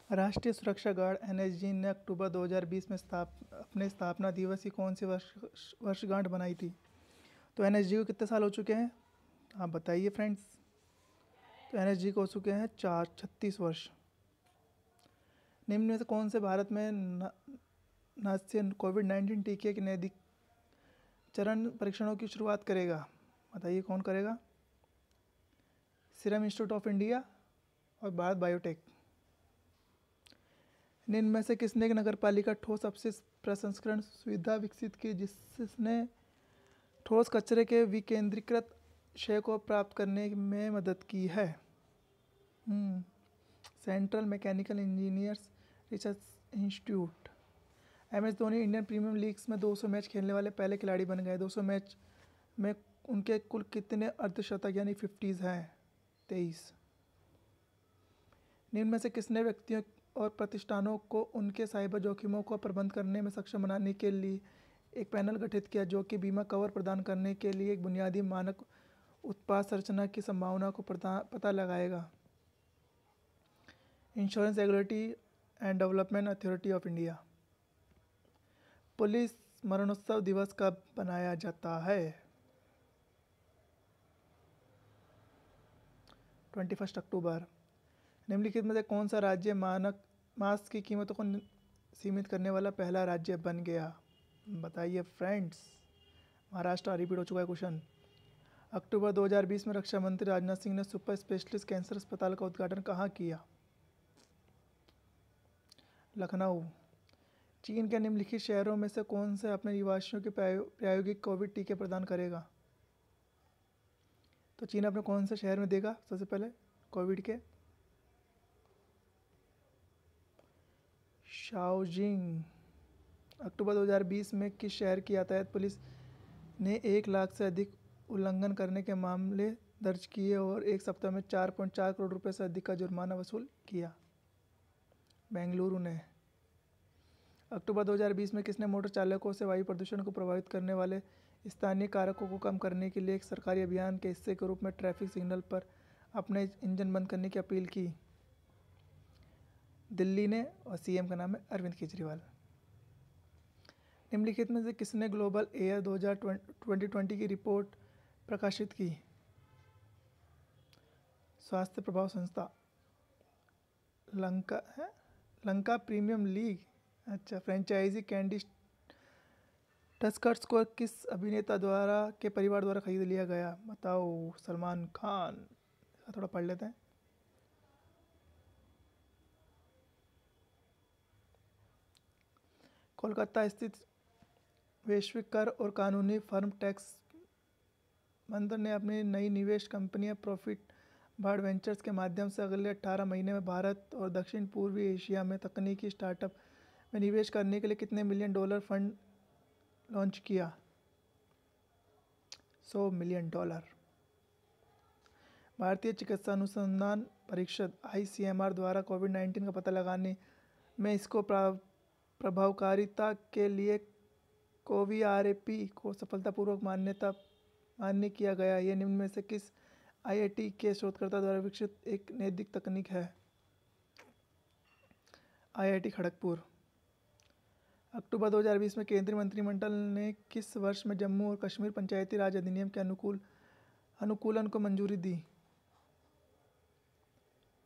राष्ट्रीय सुरक्षा guard NSG ने अक्टूबर 2020 में अपने स्थापना दिवस की कौन सी वर्षगांठ बनाई थी? तो एनएसजी को कितने साल हो चुके हैं, आप बताइए फ्रेंड्स। तो एनएसजी को हो चुके हैं 36 वर्ष। निम्न में से कौन से भारत में से कोविड-19 टीके के नैतिक चरण परीक्षणों की शुरुआत करेगा? बताइए कौन करेगा? सीरम इंस्टीट्यूट ऑफ इंडिया और भारत बायोटेक। निम्न में से किसने एक नगरपालिका ठोस अपशिष्ट प्रसंस्करण सुविधा विकसित की जिसने ठोस कचरे के विकेंद्रीकृत क्षय को प्राप्त करने में मदद की है? Central mechanical engineers research institute. MS Dhoni Indian premier leagues में 200 मैच खेलने वाले पहले खिलाड़ी बन गए। 200 मैच में उनके कुल कितने अर्धशतक यानी 50s हैं? 23। निम्न में से किसने व्यक्तियों और प्रतिष्ठानों को उनके साइबर जोखिमों को प्रबंध करने में सक्षम बनाने के लिए एक पैनल गठित किया जो कि बीमा कवर प्रदान करने के लिए एक बुनियादी मानक उत्पाद संरचना की संभावना को पता लगाएगा? Insurance regulatory and development authority of India. पुलिस मरणोत्सव दिवस कब मनाया जाता है? 21 अक्टूबर। निम्नलिखित में से कौन सा राज्य मानक मास्क की कीमतों को सीमित करने वाला पहला राज्य बन गया? बताइए फ्रेंड्स। महाराष्ट्र। रिपीट हो चुका है क्वेश्चन। अक्टूबर 2020 में रक्षा मंत्री राजनाथ सिंह ने सुपर स्पेशलिस्ट कैंसर अस्पताल का उद्घाटन कहाँ किया? लखनऊ। चीन के निम्नलिखित शहरों में से कौन से अपने निवासियों के प्रायोगिक कोविड टीके प्रदान करेगा? तो चीन अपने कौन से शहर में देगा सबसे पहले कोविड के? शाओजिंग। अक्टूबर 2020 में किस शहर की यातायात पुलिस ने 1 लाख से अधिक उल्लंघन करने के मामले दर्ज किए और एक सप्ताह में 4.4 करोड़ रुपए से अधिक का जुर्माना वसूल किया? बेंगलुरु ने। अक्टूबर 2020 में किसने मोटर चालकों से वायु प्रदूषण को प्रभावित करने वाले स्थानीय कारकों को कम करने के लिए एक सरकारी अभियान के हिस्से के रूप में ट्रैफिक सिग्नल पर अपने इंजन बंद करने की अपील की? दिल्ली ने और सीएम का नाम है अरविंद केजरीवाल। निम्नलिखित में से किसने ग्लोबल एयर 2020 की रिपोर्ट प्रकाशित की? स्वास्थ्य प्रभाव संस्था। Lanka premium league. अच्छा। फ्रेंचाइजी कैंडी टस्कर्स को किस अभिनेता के परिवार द्वारा खरीद लिया गया? बताओ। सलमान खान। थोड़ा पढ़ लेते हैं। कोलकाता स्थित वैश्विक कर और कानूनी फर्म टैक्स मंत्र ने अपनी नई निवेश कंपनियां प्रॉफिट बर्ड वेंचर्स के माध्यम से अगले 18 महीने में भारत और दक्षिण पूर्वी एशिया में तकनीकी स्टार्टअप में निवेश करने के लिए कितने मिलियन डॉलर फंड लॉन्च किया? $100 मिलियन। भारतीय चिकित्सा अनुसंधान परिषद ICMR द्वारा कोविड-19 का पता लगाने में इसको प्रभावकारिता के लिए COVI-RAP को सफलतापूर्वक मान्य किया गया। यह निम्न में से किस IIT के शोधकर्ता द्वारा विकसित एक नैतिक तकनीक है? IIT खड़गपुर। अक्टूबर 2020 में केंद्रीय मंत्रिमंडल ने किस वर्ष में जम्मू और कश्मीर पंचायती राज अधिनियम के अनुकूलन को मंजूरी दी?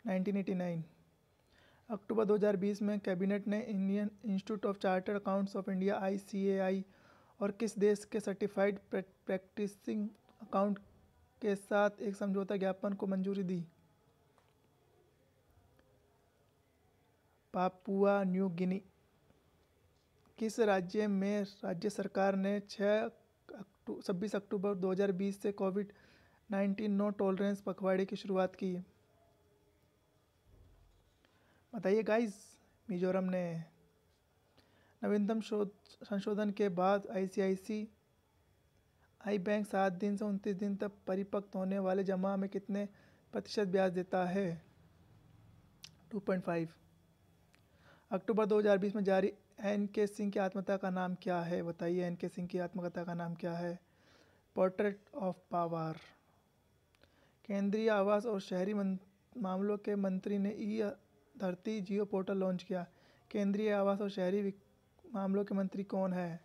1989। अक्टूबर 2020 में कैबिनेट ने Indian institute of chartered accountants of India ICAI और किस देश के सर्टिफाइड प्रैक्टिसिंग अकाउंट के साथ एक समझौता ज्ञापन को मंजूरी दी? Papua New Guinea. किस राज्य में राज्य सरकार ने 26 अक्टूबर 2020 से कोविड-19 नो टॉलरेंस पखवाड़े की शुरुआत की? बताइए गाइस। मिजोरम ने। नवीनतम संशोधन के बाद ICICI बैंक 7 दिन से 29 दिन तक परिपक्व होने वाले जमा में कितने प्रतिशत ब्याज देता है? 2.5। अक्टूबर 2020 में जारी NK सिंह की आत्मकथा का नाम क्या है? बताइए NK सिंह की आत्मकथा का नाम क्या है? Portrait of power. केंद्रीय आवास और शहरी मामलों के मंत्री ने धरती जियो पोर्टल लॉन्च किया। केंद्रीय आवास और शहरी मामलों के मंत्री कौन है?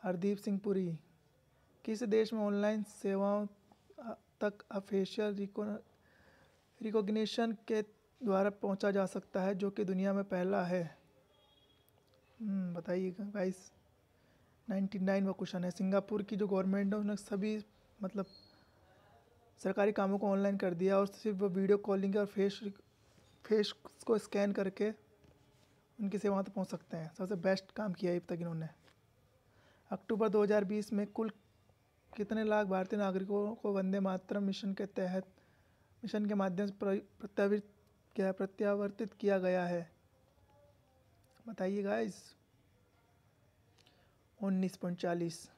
हरदीप सिंह पुरी। किस देश में ऑनलाइन सेवाओं तक फेशियल रिकॉग्निशन के द्वारा पहुंचा जा सकता है, जो कि दुनिया में पहला है? बताइएगा गाइस। 99वां क्वेश्चन है। सिंगापुर की जो गवर्नमेंट है उन्होंने सभी मतलब सरकारी कामों को ऑनलाइन कर दिया और सिर्फ वो वीडियो कॉलिंग और फेस को स्कैन करके उनकी सेवाओं तक पहुंच सकते हैं। सबसे बेस्ट काम किया है अब तक इन्होंने। अक्टूबर 2020 में कुल कितने लाख भारतीय नागरिकों को वंदे मातरम मिशन के माध्यम से प्रत्यावर्तित किया गया है? बताइए गाइस। 19.40।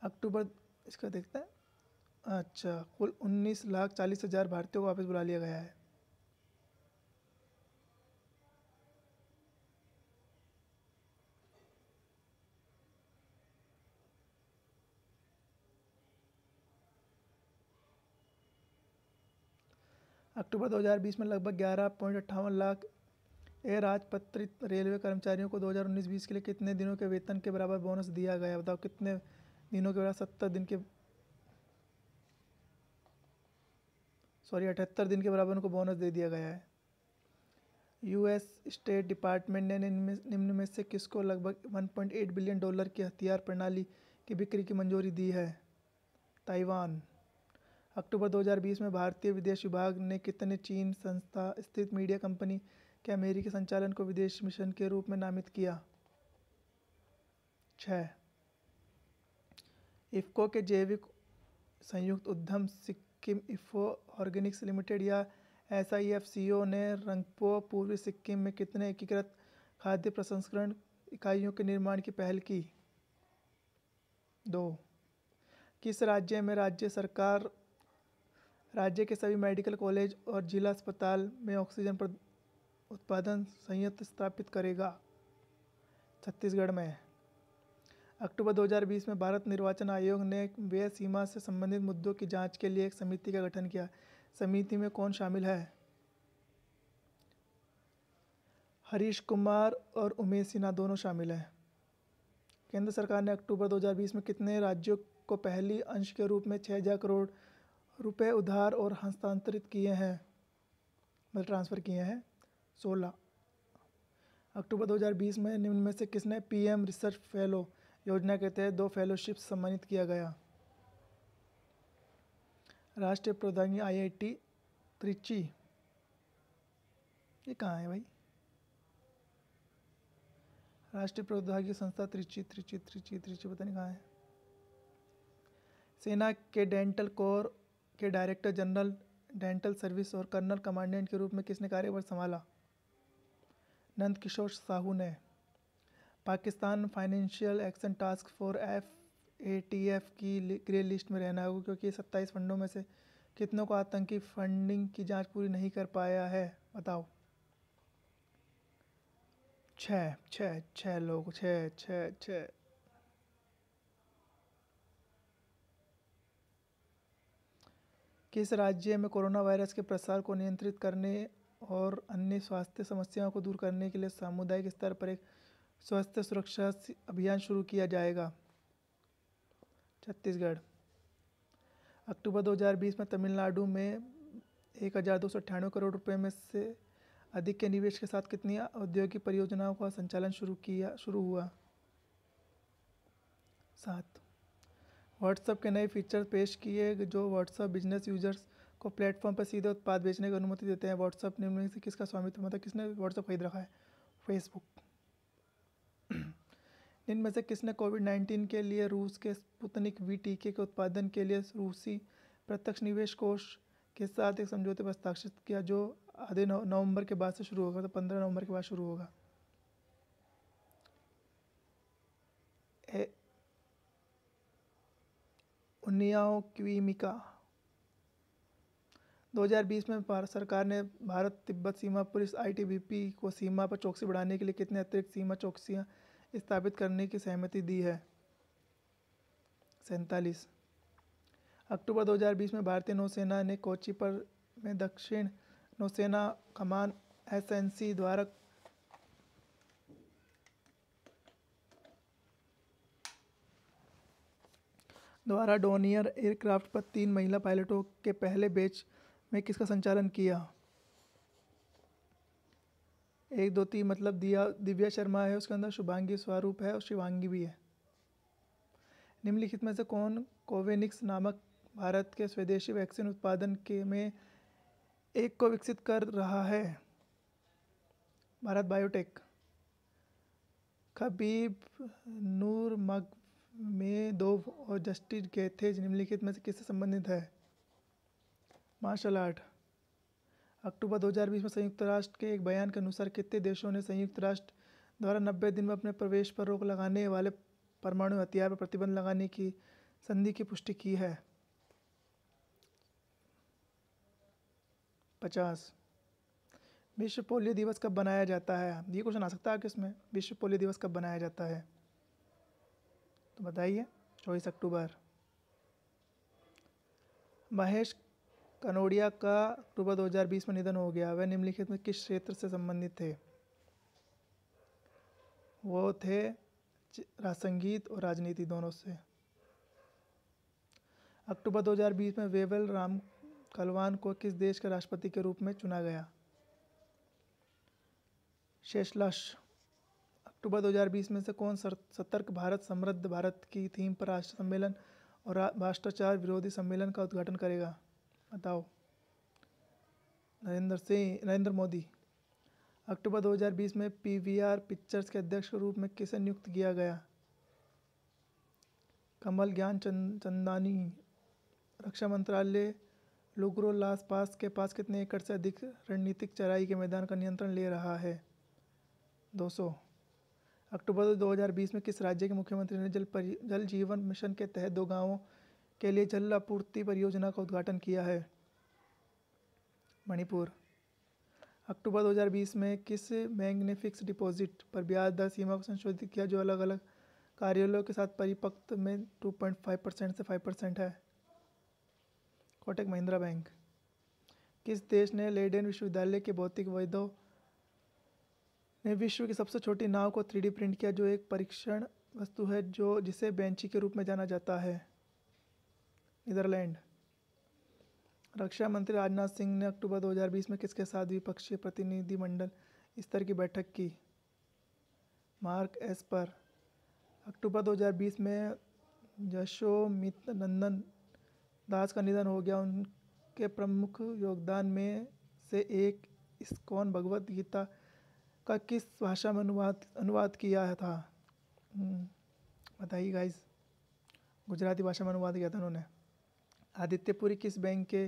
अक्टूबर इसका देखते हैं। अच्छा, कुल 19,40,000 भारतीयों को वापस बुला लिया गया है। अक्टूबर 2020 में लगभग 11.58 लाख अराजपत्रित रेलवे कर्मचारियों को 2019-20 के लिए कितने दिनों के वेतन के बराबर बोनस दिया गया? बताओ कितने दिनों के बराबर? 78 दिन के बराबर उनको बोनस दे दिया गया है। यूएस स्टेट डिपार्टमेंट ने निम्न में से किसको लगभग $1.8 बिलियन की हथियार प्रणाली की बिक्री की मंजूरी दी है? ताइवान। अक्टूबर 2020 में भारतीय विदेश विभाग ने कितने चीन संस्था स्थित मीडिया कंपनी के अमेरिकी संचालन को विदेश मिशन के रूप में नामित किया? 6। इफ़को के जैविक संयुक्त उद्यम सिक्किम इफ़ो ऑर्गेनिक्स लिमिटेड या SIFCO ने रंगपो पूर्वी सिक्किम में कितने एकीकृत खाद्य प्रसंस्करण इकाइयों के निर्माण की पहल की? 2। किस राज्य में राज्य सरकार राज्य के सभी मेडिकल कॉलेज और जिला अस्पताल में ऑक्सीजन उत्पादन संयंत्र स्थापित करेगा? छत्तीसगढ़ में। अक्टूबर 2020 में भारत निर्वाचन आयोग ने व्यय सीमा से संबंधित मुद्दों की जांच के लिए एक समिति का गठन किया। समिति में कौन शामिल है? हरीश कुमार और उमेश सिन्हा दोनों शामिल हैं। केंद्र सरकार ने अक्टूबर 2020 में कितने राज्यों को पहली अंश के रूप में 6,000 करोड़ रुपए उधार और हस्तांतरित किए हैं, मतलब ट्रांसफ़र किए हैं? 16। अक्टूबर 2020 में निम्न में से किसने PM रिसर्च फेलो योजना के तहत 2 फेलोशिप सम्मानित किया गया? राष्ट्रीय प्रौद्योगिकी IIT त्रिची। ये कहाँ है भाई? राष्ट्रीय प्रौद्योगिकी संस्था त्रिची पता नहीं कहाँ है। सेना के डेंटल कोर के डायरेक्टर जनरल डेंटल सर्विस और कर्नल कमांडेंट के रूप में किसने कार्यभार संभाला? नंद किशोर साहू ने। Pakistan financial action task force FATF की ग्रे लिस्ट में रहना होगा क्योंकि 27 फंडों में से कितनों को आतंकी फंडिंग की जांच पूरी नहीं कर पाया है? बताओ। 6 लोग। 6। किस राज्य में कोरोना वायरस के प्रसार को नियंत्रित करने और अन्य स्वास्थ्य समस्याओं को दूर करने के लिए सामुदायिक स्तर पर एक स्वास्थ्य सुरक्षा अभियान शुरू किया जाएगा? छत्तीसगढ़। अक्टूबर 2020 में तमिलनाडु में 1,298 करोड़ रुपए में से अधिक के निवेश के साथ कितनी औद्योगिक परियोजनाओं का संचालन शुरू हुआ? 7। व्हाट्सएप के नए फीचर पेश किए जो व्हाट्सएप बिजनेस यूजर्स को प्लेटफॉर्म पर सीधे उत्पाद बेचने की अनुमति देते हैं। व्हाट्सएप निम्न में से किसका स्वामित्व, मतलब किसने व्हाट्सएप खरीद रखा है? फेसबुक। निम्न में से किसने कोविड-19 के लिए रूस के स्पुतनिक V टीके के उत्पादन के लिए रूसी प्रत्यक्ष निवेश कोष के साथ एक समझौते पर हस्ताक्षर किया जो आधे नवंबर के बाद से शुरू होगा, तो 15 नवंबर के बाद शुरू होगा? उनियाओ क्वीमिका। 2020 में भारत सरकार ने भारत तिब्बत सीमा पुलिस ITBP को सीमा पर चौकसी बढ़ाने के लिए कितने अतिरिक्त सीमा चौकसियां स्थापित करने की सहमति दी है? 47। अक्टूबर 2020 में भारतीय नौसेना ने कोच्चि पर में दक्षिण नौसेना कमान SNC द्वारा डोनियर एयरक्राफ्ट पर 3 महिला पायलटों के पहले बैच में किसका संचालन किया? 1 2 3 मतलब दिव्या शर्मा है, उसके अंदर शुभांगी स्वरूप है और शिवांगी भी है। निम्नलिखित में से कौन कोवेनिक्स नामक भारत के स्वदेशी वैक्सीन उत्पादन के में एक को विकसित कर रहा है? भारत बायोटेक। खबीब नूरमगोमेदोव और जस्टिन गैथेज निम्नलिखित में से किससे संबंधित है? Martial art. अक्टूबर 2020 में संयुक्त राष्ट्र के एक बयान के अनुसार कितने देशों ने संयुक्त राष्ट्र द्वारा 90 दिन में अपने प्रवेश पर रोक लगाने वाले परमाणु हथियार पर प्रतिबंध लगाने की संधि की पुष्टि की है? 50। विश्व पोलियो दिवस कब बनाया जाता है? ये क्वेश्चन आ सकता है किसमें, विश्व पोलियो दिवस कब बनाया जाता है? तो बताइए। 24 अक्टूबर। महेश कनोडिया का अक्टूबर 2020 में निधन हो गया। वह निम्नलिखित में किस क्षेत्र से संबंधित थे? वो थे संगीत और राजनीति दोनों से। अक्टूबर 2020 में वेवल राम कलवान को किस देश के राष्ट्रपति के रूप में चुना गया? सेशेल्स। अक्टूबर 2020 में से कौन सतर्क भारत समृद्ध भारत की थीम पर राष्ट्र सम्मेलन और भ्रष्टाचार विरोधी सम्मेलन का उद्घाटन करेगा? बताओ। नरेंद्र मोदी। अक्टूबर 2020 में PVR पिक्चर्स के अध्यक्ष के रूप में किसे नियुक्त किया गया? कमल ज्ञान चंदानी। रक्षा मंत्रालय लुग्रो लास पास के पास कितने एकड़ से अधिक रणनीतिक चराई के मैदान का नियंत्रण ले रहा है? 200। अक्टूबर 2020 में किस राज्य के मुख्यमंत्री ने जल जीवन मिशन के तहत 2 गांवों के लिए जल आपूर्ति परियोजना का उद्घाटन किया है? मणिपुर। अक्टूबर 2020 में किस बैंक ने फिक्स डिपॉजिट पर ब्याज दर सीमा को संशोधित किया जो अलग अलग कार्यालयों के साथ परिपक्व में 2.5% से 5% है? कोटक महिंद्रा बैंक। किस देश ने लेडेन विश्वविद्यालय के भौतिकविदों ने विश्व की सबसे छोटी नाव को 3D प्रिंट किया जो एक परीक्षण वस्तु है जिसे बेंची के रूप में जाना जाता है? नीदरलैंड। रक्षा मंत्री राजनाथ सिंह ने अक्टूबर 2020 में किसके साथ द्विपक्षीय प्रतिनिधिमंडल स्तर की बैठक की? Mark Esper. अक्टूबर 2020 में यशोमित्रनंदन दास का निधन हो गया। उनके प्रमुख योगदान में से एक इस्कॉन भगवद गीता का किस भाषा में अनुवाद किया था? बताइए गाइस। गुजराती भाषा में अनुवाद किया था उन्होंने। आदित्य पुरी किस बैंक के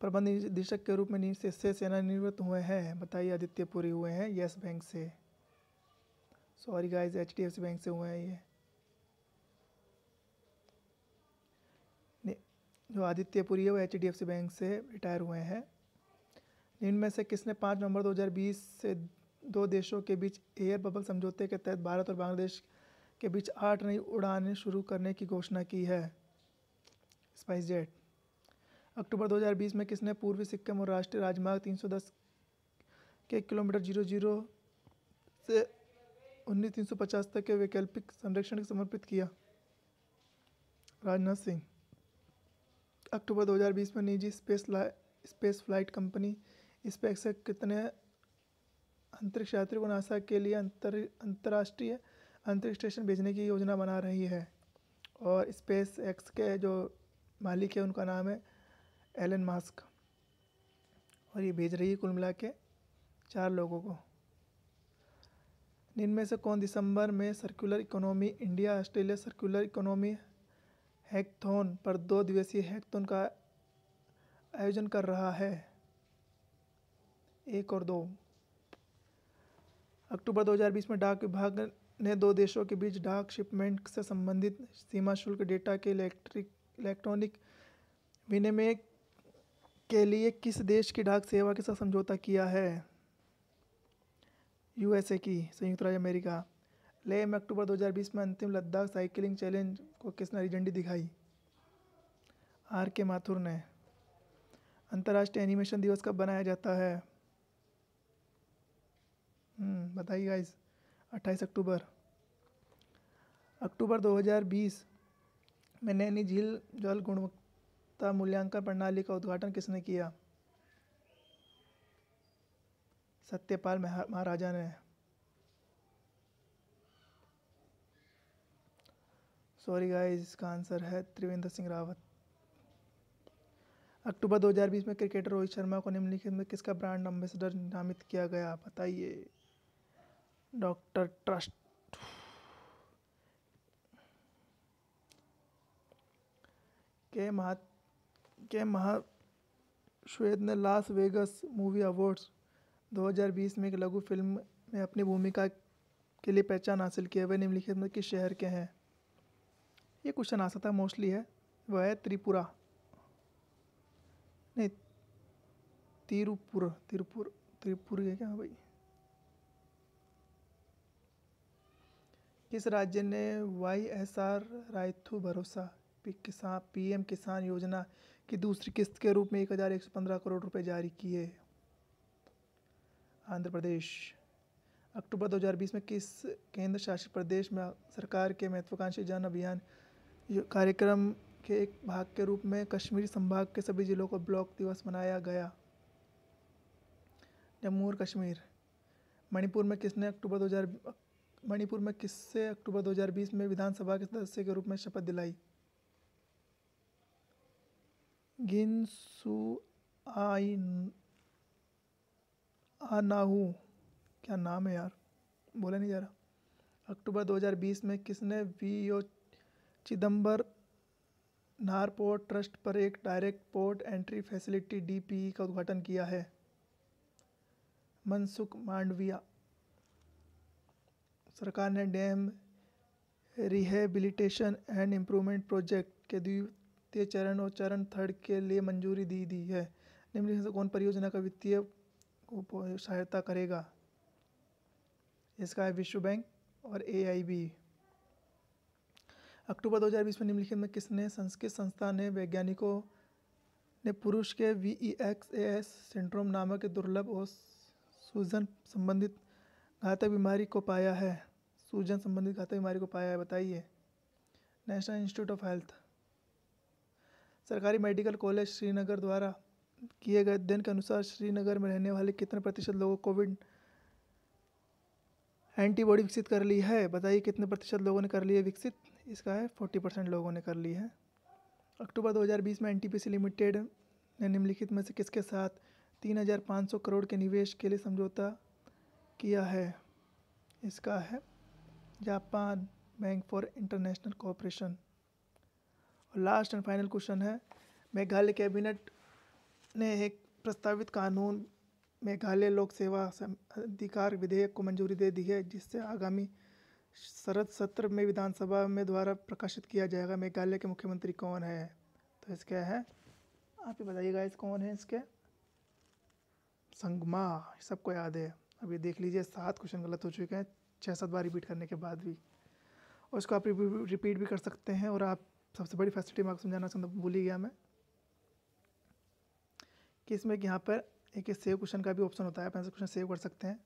प्रबंध निदेशक के रूप में से सेवानिवृत्त हुए हैं? बताइए। आदित्य पुरी हुए हैं यस बैंक से। सॉरी गाइस, HDFC बैंक से हुए हैं ये। जो आदित्य पुरी है वो HDFC बैंक से रिटायर हुए हैं। इनमें से किसने 5 नवंबर 2020 से 2 देशों के बीच एयर बबल समझौते के तहत भारत और बांग्लादेश के बीच 8 नई उड़ानें शुरू करने की घोषणा की है? स्पाइसजेट। अक्टूबर 2020 में किसने पूर्वी सिक्किम और राष्ट्रीय राजमार्ग 310 के किलोमीटर 00 से 1950 तक के वैकल्पिक संरक्षण समर्पित किया? राजनाथ सिंह। अक्टूबर 2020 में निजी स्पेस फ्लाइट कंपनी स्पेसएक्स कितने अंतरिक्ष यात्रियों को नासा के लिए अंतर्राष्ट्रीय अंतरिक्ष स्टेशन भेजने की योजना बना रही है? और स्पेस एक्स के जो मालिक है उनका नाम है एलन मस्क, और ये भेज रही है कुल मिला के 4 लोगों को। इनमें से कौन दिसंबर में circular economy India Australia circular economy hackathon पर 2 दिवसीय हैकथॉन का आयोजन कर रहा है? 1 और 2। अक्टूबर 2020 में डाक विभाग ने 2 देशों के बीच डाक शिपमेंट से संबंधित सीमा शुल्क डेटा के इलेक्ट्रॉनिक विनिमय के लिए किस देश की डाक सेवा के साथ समझौता किया है? USA की, संयुक्त राज्य अमेरिका। लेह में अक्टूबर 2020 में अंतिम लद्दाख साइकिलिंग चैलेंज को किसने हरी झंडी दिखाई? RK माथुर ने। अंतर्राष्ट्रीय एनिमेशन दिवस कब बनाया जाता है? बताइए गाइस। 28 अक्टूबर। अक्टूबर 2020 में नैनी झील जल गुणवत्ता मूल्यांकन प्रणाली का उद्घाटन किसने किया? सत्यपाल महाराजा ने। सॉरी गाइस, इसका आंसर है त्रिवेंद्र सिंह रावत। अक्टूबर 2020 में क्रिकेटर रोहित शर्मा को निम्नलिखित में किसका ब्रांड एम्बेसडर नामित किया गया? बताइए। Doctor trust. के महाश्वेत ने लास वेगस मूवी अवार्ड्स 2020 में एक लघु फिल्म में अपनी भूमिका के लिए पहचान हासिल किए हुए निम्नलिखित में किस शहर के हैं? ये क्वेश्चन आ सकता है, मोस्टली है। वह है त्रिपुरा, नहीं त्रिपुर है क्या भाई? किस राज्य ने YSR रायथू भरोसा PM किसान योजना की दूसरी किस्त के रूप में 1115 करोड़ रुपए जारी किए? आंध्र प्रदेश। अक्टूबर 2020 में किस केंद्र शासित प्रदेश में सरकार के महत्वाकांक्षी जन अभियान कार्यक्रम के एक भाग के रूप में कश्मीरी संभाग के सभी जिलों को ब्लॉक दिवस मनाया गया? जम्मू और कश्मीर। मणिपुर में किससे अक्टूबर 2020 में विधानसभा के सदस्य के रूप में शपथ दिलाई? गिनसू आनाहू। क्या नाम है यार, बोला नहीं जा रहा। अक्टूबर 2020 में किसने VO चिदम्बर नार पोर्ट ट्रस्ट पर एक direct port entry facility DPE का उद्घाटन किया है? मनसुख मांडविया। सरकार ने dam rehabilitation and improvement project के द्वितीय चरण और चरण थर्ड के लिए मंजूरी दी है। निम्नलिखित से कौन परियोजना का वित्तीय सहायता करेगा? इसका है विश्व बैंक और AIB। अक्टूबर 2020 में निम्नलिखित में किस संस्था ने वैज्ञानिकों ने पुरुष के VEXAS सिंड्रोम नामक दुर्लभ और सूजन संबंधित घातक बीमारी को पाया है? सूजन संबंधित घातक बीमारी को पाया है, बताइए। National institute of health. सरकारी मेडिकल कॉलेज श्रीनगर द्वारा किए गए अध्ययन के अनुसार श्रीनगर में रहने वाले कितने प्रतिशत लोगों को कोविड एंटीबॉडी विकसित कर ली है? बताइए कितने प्रतिशत लोगों ने कर ली है विकसित? इसका है 40% लोगों ने कर ली है। अक्टूबर 2020 में NTPC लिमिटेड ने निम्नलिखित में से किसके साथ 3500 करोड़ के निवेश के लिए समझौता किया है? इसका है Japan bank for international cooperation. और लास्ट एंड फाइनल क्वेश्चन है, मेघालय कैबिनेट ने एक प्रस्तावित कानून मेघालय लोक सेवा अधिकार विधेयक को मंजूरी दे दी है, जिससे आगामी शरद सत्र में विधानसभा में द्वारा प्रकाशित किया जाएगा। मेघालय के मुख्यमंत्री कौन है? तो इसका है, आप ही बताइएगा इस कौन है इसके? संगमा। सबको याद है। अभी देख लीजिए 7 क्वेश्चन गलत हो चुके हैं 6-7 बार रिपीट करने के बाद भी। और इसको आप रिपीट भी कर सकते हैं। और आप सबसे बड़ी फैसिलिटी में आपको समझाना भूल ही गया मैं कि इसमें यहाँ पर एक सेव क्वेश्चन का भी ऑप्शन होता है। आप ऐसे क्वेश्चन सेव कर सकते हैं।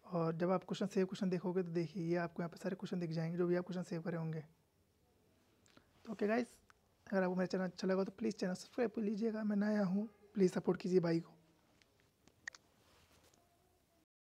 और जब आप सेव क्वेश्चन देखोगे तो देखिए ये आपको यहाँ पे सारे क्वेश्चन दिख जाएंगे जो भी आप क्वेश्चन सेव करे होंगे। तो ओके गाइस, अगर आपको मेरा चैनल अच्छा लगा तो प्लीज़ चैनल सब्सक्राइब कर लीजिएगा। मैं नया हूँ, प्लीज़ सपोर्ट कीजिए भाई को।